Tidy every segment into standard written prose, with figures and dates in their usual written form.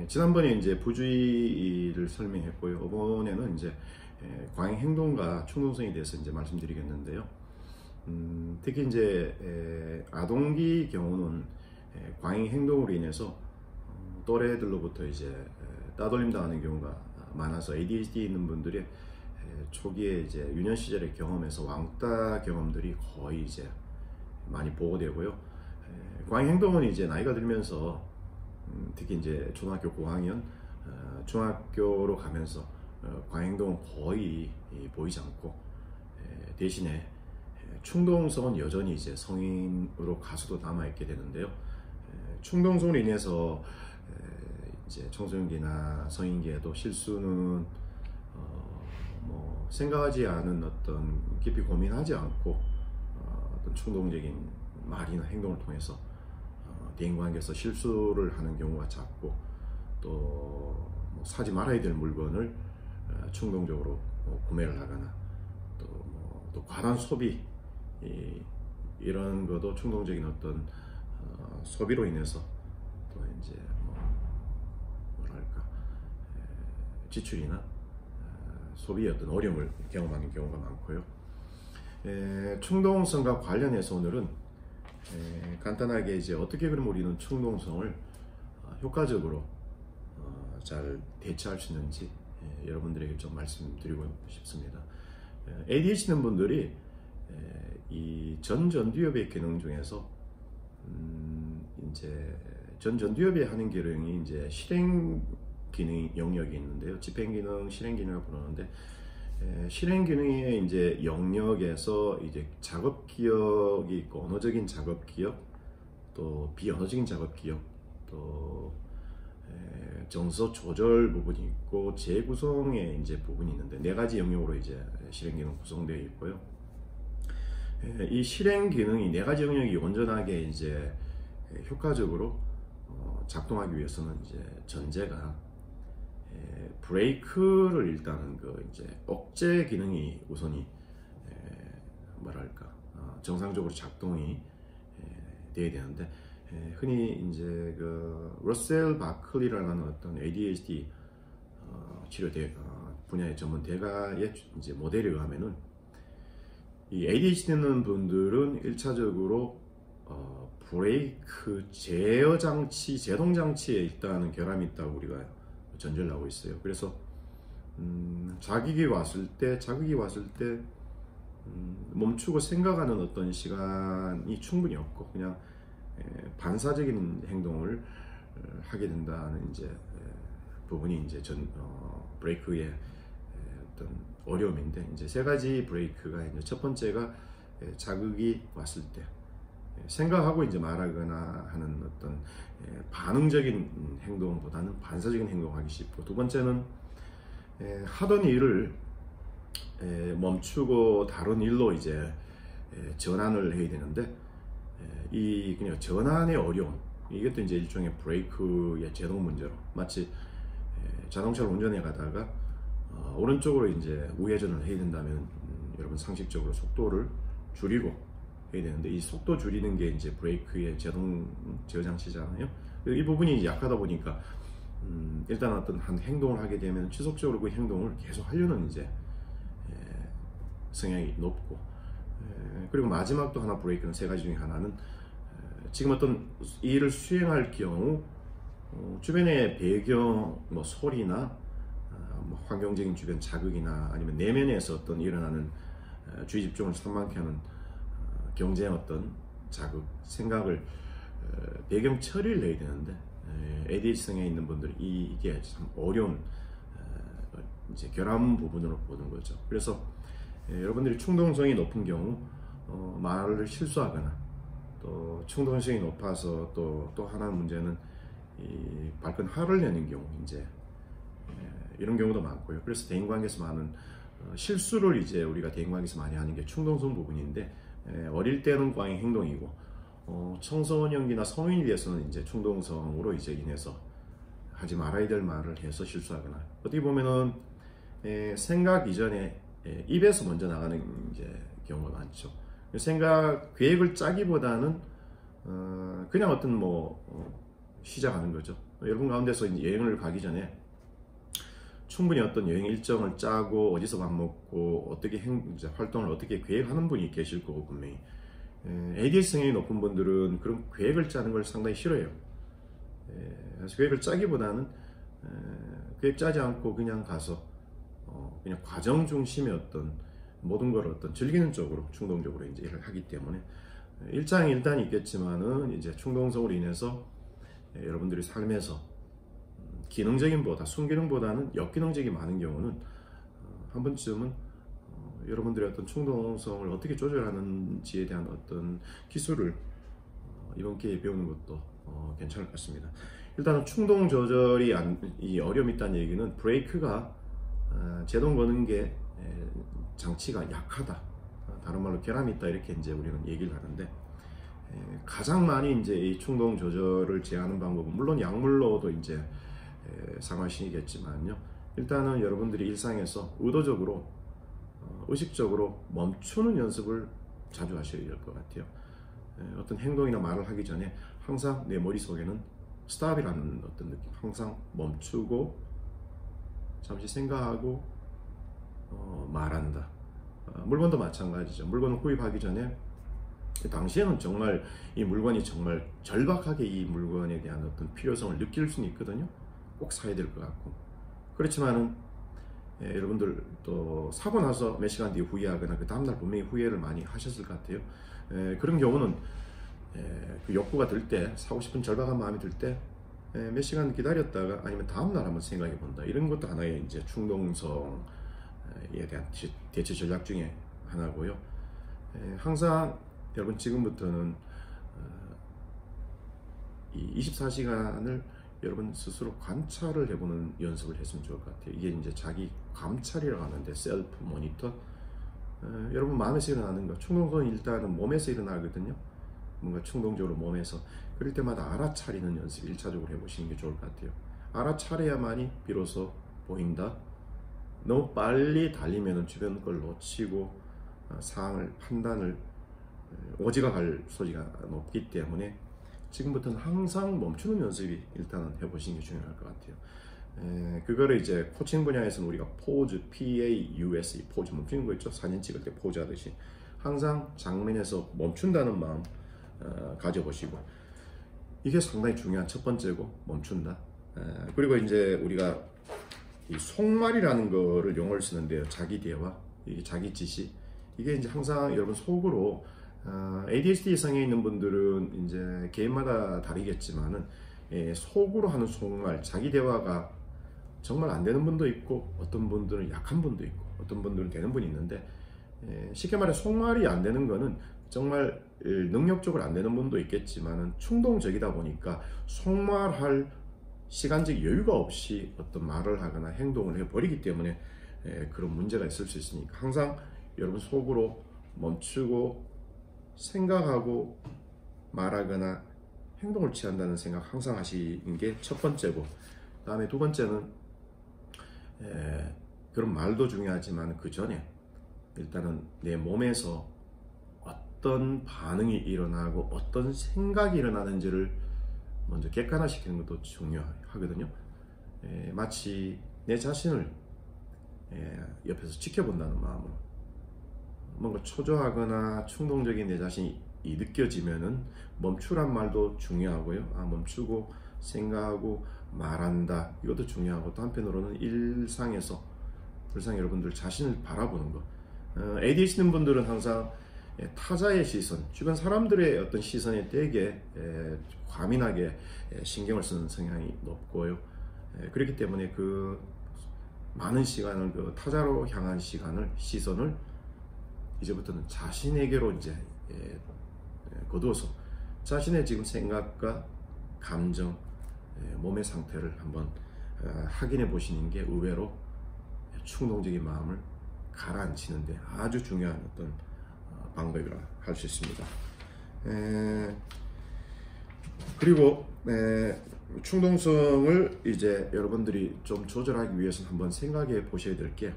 지난번에 이제 부주의를 설명했고요. 이번에는 이제 과잉 행동과 충동성에 대해서 이제 말씀드리겠는데요. 특히 이제 아동기 경우는 과잉 행동으로 인해서 또래들로부터 이제 따돌림 당하는 경우가 많아서 ADHD 있는 분들이 초기에 이제 유년 시절의 경험에서 왕따 경험들이 거의 이제 많이 보고되고요. 과잉 행동은 이제 나이가 들면서 특히 이제 초등학교 고학년, 중학교로 가면서 과잉 행동은 거의 보이지 않고 대신에 충동성은 여전히 이제 성인으로 가서도 남아있게 되는데요. 충동성으로 인해서 이제 청소년기나 성인기에도 실수는 뭐 생각하지 않은 어떤 깊이 고민하지 않고 어떤 충동적인 말이나 행동을 통해서 대인관계에서 실수를 하는 경우가 잦고 또뭐 사지 말아야 될 물건을 충동적으로 구매를 하거나 또 과다한 소비 이런 것도 충동적인 어떤 소비로 인해서 또 이제 뭐랄까 지출이나 소비의 어떤 어려움을 경험하는 경우가 많고요. 충동성과 관련해서 오늘은 간단하게 이제 어떻게 그럼 우리는 충동성을 효과적으로 잘 대처할 수 있는지 여러분들에게 좀 말씀드리고 싶습니다. ADHD 있는 분들이 이 전두엽의 기능 중에서 이제 전두엽에 하는 기능이 이제 실행 기능 영역이 있는데요. 집행 기능, 실행 기능을 부르는데 실행 기능의 이제 영역에서 이제 작업 기억이 있고 언어적인 작업 기억, 또 비언어적인 작업 기억, 또 정서 조절 부분이 있고 재구성의 이제 부분이 있는데 네 가지 영역으로 이제 실행 기능 구성되어 있고요. 이 실행 기능이 네 가지 영역이 온전하게 이제 효과적으로 작동하기 위해서는 이제 전제가 브레이크를 일단은 그 이제 억제 기능이 우선이 뭐랄까 정상적으로 작동이 돼야 되는데 흔히 이제 그 러셀 바클리라는 어떤 ADHD 치료 분야의 전문 대가의 이제 모델에 의하면은 이 ADHD 있는 분들은 1차적으로 브레이크 제어 장치, 제동 장치에 일단은 결함이 있다고 우리가 전제를 하고 있어요. 그래서 자극이 왔을 때 멈추고 생각하는 어떤 시간이 충분히 없고 그냥 반사적인 행동을 하게 된다는 이제 부분이 이제 브레이크의 어떤 어려움인데 이제 세 가지 브레이크가 이제 첫 번째가 자극이 왔을 때 생각하고 이제 말하거나 하는 어떤 반응적인 행동보다는 반사적인 행동하기 쉽고, 두 번째는 하던 일을 멈추고 다른 일로 이제 전환을 해야 되는데 이 그냥 전환의 어려움, 이것도 이제 일종의 브레이크의 제동 문제로 마치 자동차를 운전해 가다가 오른쪽으로 이제 우회전을 해야 된다면 여러분 상식적으로 속도를 줄이고 해야 되는데 이 속도 줄이는 게 이제 브레이크의 제동 제어 장치잖아요. 이 부분이 약하다 보니까 일단 어떤 한 행동을 하게 되면 지속적으로 그 행동을 계속 하려는 이제 성향이 높고, 그리고 마지막 또 하나 브레이크는 세 가지 중에 하나는 지금 어떤 일을 수행할 경우 주변의 배경 뭐 소리나 뭐 환경적인 주변 자극이나 아니면 내면에서 어떤 일어나는 주의 집중을 산만케 하는 경제의 어떤 자극, 생각을 배경 처리를 해야 되는데 ADHD 성향에 있는 분들이 이게 참 어려운 이제 결함 부분으로 보는 거죠. 그래서 여러분들이 충동성이 높은 경우 말을 실수하거나 또 충동성이 높아서 또 하나 문제는 이 발끈 화를 내는 경우 이제 이런 경우도 많고요. 그래서 대인관계에서 많은 실수를 이제 우리가 대인관계에서 많이 하는 게 충동성 부분인데 어릴 때는 과잉 행동이고 청소년기나 성인이 돼서는 이제 충동성으로 이제 인해서 하지 말아야 될 말을 해서 실수하거나 어떻게 보면은 생각 이전에 입에서 먼저 나가는 이제 경우가 많죠. 생각 계획을 짜기보다는 그냥 어떤 시작하는 거죠. 여러분 가운데서 이제 여행을 가기 전에 충분히 어떤 여행 일정을 짜고 어디서 밥 먹고 어떻게 이제 활동을 어떻게 계획하는 분이 계실 거고 분명히 ADS 성향이 높은 분들은 그런 계획을 짜는 걸 상당히 싫어해요. 그래서 계획을 짜기보다는 계획 짜지 않고 그냥 가서 그냥 과정 중심의 어떤 모든 걸 어떤 즐기는 쪽으로 충동적으로 이제 일을 하기 때문에 일장이 일단 있겠지만은 이제 충동성으로 인해서 여러분들이 삶에서 기능적인보다 순기능보다는 역기능적이 많은 경우는 한 번쯤은 여러분들의 어떤 충동성을 어떻게 조절하는지에 대한 어떤 기술을 이번 기회에 배우는 것도 괜찮을 것 같습니다. 일단은 충동 조절이 이 어려움이 있다는 얘기는 브레이크가 제동 거는 게 장치가 약하다. 다른 말로 결함이 있다 이렇게 이제 우리는 얘기를 하는데 가장 많이 이제 이 충동 조절을 제한하는 방법은 물론 약물로도 이제 상하시겠지만요. 일단은 여러분들이 일상에서 의도적으로 의식적으로 멈추는 연습을 자주 하셔야 될 것 같아요. 어떤 행동이나 말을 하기 전에 항상 내 머릿속에는 스탑이라는 어떤 느낌, 항상 멈추고 잠시 생각하고 말한다. 물건도 마찬가지죠. 물건을 구입하기 전에 당시에는 정말 이 물건이 정말 절박하게 이 물건에 대한 어떤 필요성을 느낄 수는 있거든요. 꼭 사야 될 것 같고. 그렇지만은 여러분들 또 사고 나서 몇 시간 뒤에 후회하거나 그 다음날 분명히 후회를 많이 하셨을 것 같아요. 그런 경우는 그 욕구가 들 때, 사고 싶은 절박한 마음이 들 때 몇 시간 기다렸다가 아니면 다음날 한번 생각해 본다. 이런 것도 하나의 이제 충동성에 대한 대처 전략 중에 하나고요. 항상 여러분 지금부터는 이 24시간을 여러분 스스로 관찰을 해보는 연습을 했으면 좋을 것 같아요. 이게 이제 자기 감찰이라고 하는데 셀프 모니터. 여러분 마음에서 일어나는 거, 충동성은 일단은 몸에서 일어나거든요. 뭔가 충동적으로 몸에서. 그럴 때마다 알아차리는 연습 1차적으로 해보시는 게 좋을 것 같아요. 알아차려야만이 비로소 보인다. 너무 빨리 달리면 주변 걸 놓치고 상황을 판단을 오지가 갈 소지가 높기 때문에 지금부터는 항상 멈추는 연습이 일단은 해보시는 게 중요할 것 같아요. 그거를 이제 코칭 분야에서는 우리가 포즈, PAUSE, 포즈 멈추는 거 있죠. 사진 찍을 때 포즈 하듯이 항상 장면에서 멈춘다는 마음 가져보시고, 이게 상당히 중요한 첫 번째고, 멈춘다. 그리고 이제 우리가 이 속말이라는 거를 용어를 쓰는데요. 자기 대화, 자기 지시. 이게 이제 항상 여러분 속으로 ADHD 성에 있는 분들은 이제 개인마다 다르겠지만은 속으로 하는 속말, 자기 대화가 정말 안 되는 분도 있고 어떤 분들은 약한 분도 있고 어떤 분들은 되는 분이 있는데 쉽게 말해 속말이 안 되는 거는 정말 능력적으로 안 되는 분도 있겠지만은 충동적이다 보니까 속말할 시간적 여유가 없이 어떤 말을 하거나 행동을 해버리기 때문에 그런 문제가 있을 수 있으니까 항상 여러분 속으로 멈추고 생각하고 말하거나 행동을 취한다는 생각 항상 하시는 게 첫 번째고, 그 다음에 두 번째는 그런 말도 중요하지만 그 전에 일단은 내 몸에서 어떤 반응이 일어나고 어떤 생각이 일어나는지를 먼저 객관화시키는 것도 중요하거든요. 마치 내 자신을 옆에서 지켜본다는 마음으로 뭔가 초조하거나 충동적인 내 자신이 느껴지면은 멈추란 말도 중요하고요. 멈추고 생각하고 말한다, 이것도 중요하고, 또 한편으로는 일상에서 여러분들 자신을 바라보는 거. ADHD 있는 분들은 항상 타자의 시선, 주변 사람들의 어떤 시선에 되게 과민하게 신경을 쓰는 성향이 높고요. 그렇기 때문에 그 많은 시간을 그 타자로 향한 시선을 이제부터는 자신에게로 이제 거두어서 자신의 지금 생각과 감정, 몸의 상태를 한번 확인해 보시는 게 의외로 충동적인 마음을 가라앉히는데 아주 중요한 어떤 방법이라 할 수 있습니다. 그리고 충동성을 이제 여러분들이 좀 조절하기 위해서 한번 생각해 보셔야 될 게,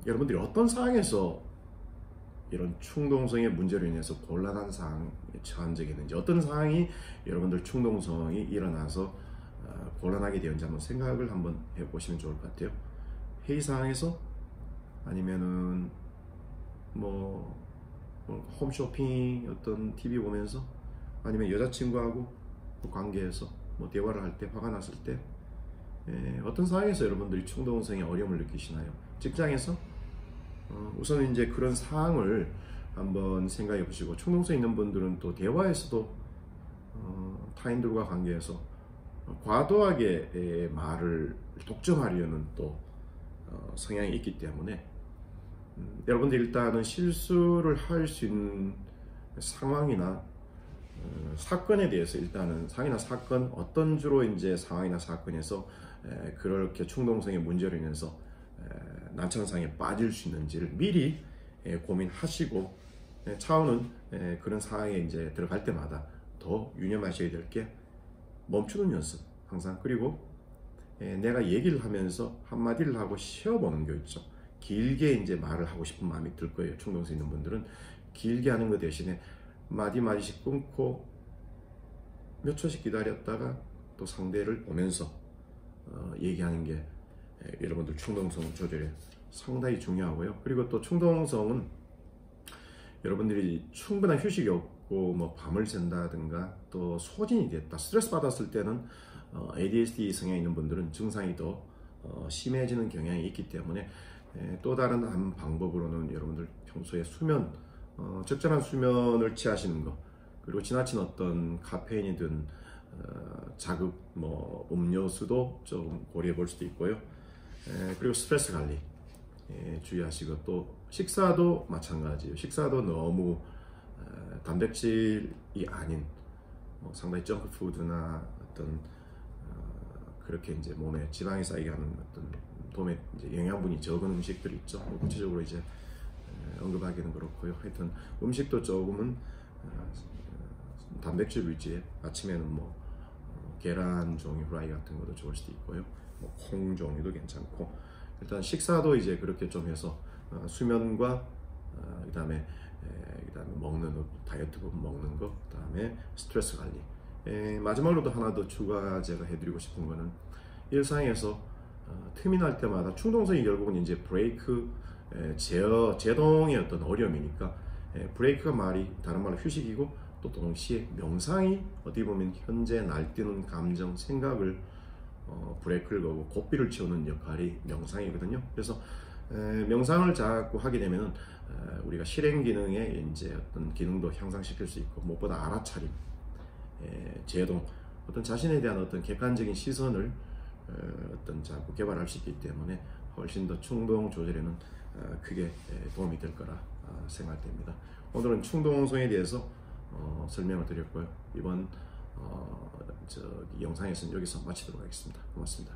여러분들이 어떤 상황에서 이런 충동성의 문제로 인해서 곤란한 상황에 처한 적이 있는지, 어떤 상황이 여러분들 충동성이 일어나서 곤란하게 되었는지 한번 생각을 한번 해보시면 좋을 것 같아요. 회의 상황에서 아니면은 뭐 홈쇼핑 어떤 TV 보면서 아니면 여자친구하고 관계에서 뭐 대화를 할 때 화가 났을 때 어떤 상황에서 여러분들이 충동성에 어려움을 느끼시나요? 직장에서 우선 이제 그런 상황을 한번 생각해 보시고, 충동성 있는 분들은 또 대화에서도 타인들과 관계에서 과도하게 말을 독점하려는 또 성향이 있기 때문에 여러분들 일단은 실수를 할 수 있는 상황이나 사건에 대해서 일단은 상황이나 사건 어떤 주로 이제 상황이나 사건에서 그렇게 충동성의 문제로 인해서 난처상에 빠질 수 있는지를 미리 고민하시고, 차후는 그런 상황에 이제 들어갈 때마다 더 유념하셔야 될 게 멈추는 연습 항상, 그리고 내가 얘기를 하면서 한마디를 하고 쉬어보는 거 있죠. 길게 이제 말을 하고 싶은 마음이 들 거예요. 충동성 있는 분들은 길게 하는 것 대신에 마디마디씩 끊고 몇 초씩 기다렸다가 또 상대를 보면서 얘기하는 게 여러분들 충동성 조절에 상당히 중요하고요. 그리고 또 충동성은 여러분들이 충분한 휴식이 없고 뭐 밤을 샌다든가 또 소진이 됐다, 스트레스 받았을 때는 ADHD 성향이 있는 분들은 증상이 더 심해지는 경향이 있기 때문에 또 다른 한 방법으로는 여러분들 평소에 수면, 적절한 수면을 취하시는 것, 그리고 지나친 어떤 카페인이든 자극, 뭐 음료수도 좀 고려해 볼 수도 있고요. 그리고 스트레스 관리 주의하시고, 또 식사도 마찬가지예요. 식사도 너무 단백질이 아닌 뭐 상당히 정크푸드나 어떤 그렇게 이제 몸에 지방이 쌓이게 하는 어떤 몸에 이제 영양분이 적은 음식들이 있죠. 뭐 구체적으로 이제 언급하기는 그렇고요. 하여튼 음식도 조금은 단백질 위주의, 아침에는 뭐 계란 종류 후라이 같은 것도 좋을 수도 있고요. 뭐 콩 종류도 괜찮고, 일단 식사도 이제 그렇게 좀 해서 수면과 그다음에 먹는 것, 다이어트 부분 먹는 것, 그다음에 스트레스 관리. 마지막으로도 하나 더 추가 제가 해드리고 싶은 거는, 일상에서 틈이 날 때마다 충동성이 결국은 이제 브레이크 제동의 어떤 어려움이니까, 브레이크가 말이 다른 말로 휴식이고, 또 동시에 명상이 어떻게 보면 현재 날뛰는 감정, 생각을 브레이크를 거고 고삐를 채우는 역할이 명상이거든요. 그래서 명상을 자꾸 하게 되면은 우리가 실행 기능의 이제 어떤 기능도 향상시킬 수 있고, 무엇보다 알아차림, 제동, 어떤 자신에 대한 어떤 객관적인 시선을 어떤 자꾸 개발할 수 있기 때문에 훨씬 더 충동 조절에는 크게 도움이 될 거라 생각됩니다. 오늘은 충동성에 대해서 설명을 드렸고요. 이번 영상에서는 여기서 마치도록 하겠습니다. 고맙습니다.